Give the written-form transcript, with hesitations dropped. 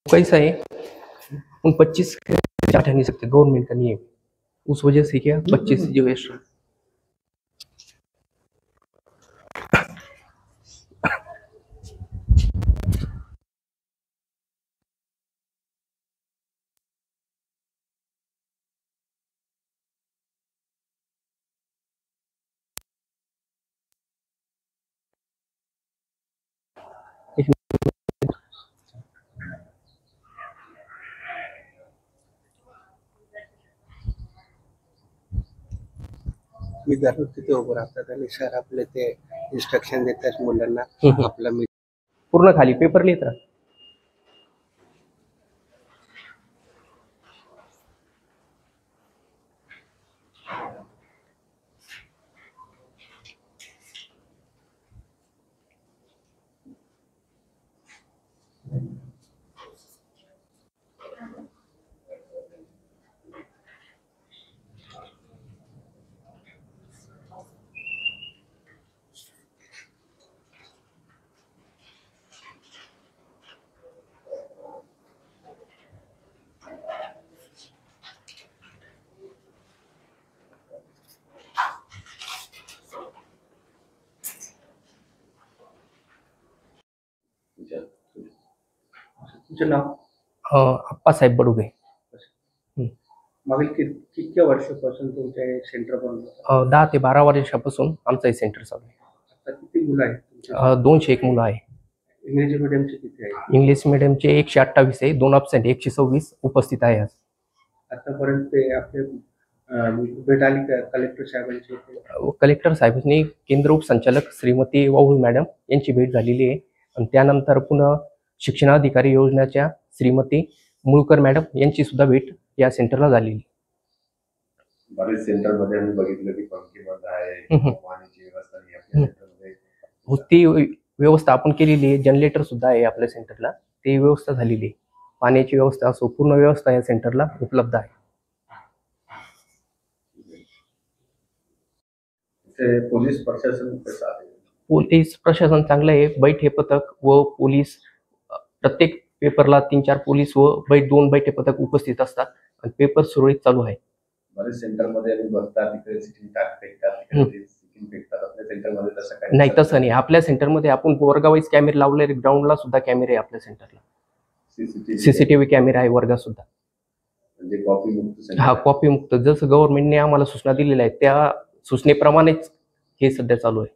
कैसा है उन 25 हटा नहीं सकते, गवर्नमेंट का नहीं है। उस वजह से क्या 25 जो एक्स्ट्रा मी दररोज तिथे उभं राहतात आणि सर आपले ते इन्स्ट्रक्शन देतात मुलांना आपला मी पूर्ण खाली पेपर लिहित राहा. तुमचं नाव आप्पासाहेब बडुगे. मागील किती वर्षापासून तुमच्या सेंटर बनवलं? 10 ते 12 वर्षापासून आमचं हे सेंटर चालू आहे. आता किती मुलं आहेत तुमच्या? 201 मुलं आहे. इंग्रजी मीडियमचे किती आहेत? इंग्लिश मिडियमचे 128 आहे, 2 अब्सेंट, 126 उपस्थित आहे आज. आतापर्यंत ते आपले भेट आली का कलेक्टर साहेबांची? कलेक्टर साहेबांनी केंद्र उपसंचालक श्रीमती वाहुळ मॅडम यांची भेट झालेली आहे आणि त्यानंतर पुन्हा शिक्षणाधिकारी योजनेच्या श्रीमती मुळकर मॅडम यांची सुद्धा भेट या सेंटरला झालेली. बरेच सेंटरमध्ये आम्ही बघितलं की पंक्तीबद्ध आहे, पाण्याची व्यवस्था नाही आपल्या सेंटरमध्ये. ती व्यवस्था आपण केलेली आहे. जनरेटर सुद्धा आहे आपल्या सेंटरला, ती व्यवस्था झालेली आहे. पाण्याची व्यवस्था असो, पूर्ण व्यवस्था या सेंटरला उपलब्ध आहे. पोलीस प्रशासन कसं आहे? पोलीस प्रशासन चांगलं आहे. बैठे पथक व पोलीस प्रत्येक पेपरला 3-4 पोलीस व 2 बैठे पथक उपस्थित असतात आणि पेपर सुरळीत चालू आहे. बरेच सेंटरमध्ये आम्ही बघतात तिकडे सिटिंग टाक फेकतात, तिकडे सिटिंग फेकतात. आपल्या सेंटरमध्ये तसं काही नाही, तसं नाही. आपल्या सेंटरमध्ये आपण वर्गावाईज कॅमेरे लावले, ग्राउंडला सुद्धा कॅमेरे आहे आपल्या सेंटरला. सीसीटीव्ही कॅमेरा आहे वर्गात सुद्धा. म्हणजे कॉपी मुक्त? हा, कॉपी मुक्त. जसं गव्हर्नमेंटने आम्हाला सूचना दिलेल्या आहेत त्या सूचनेप्रमाणेच हे सध्या चालू आहे.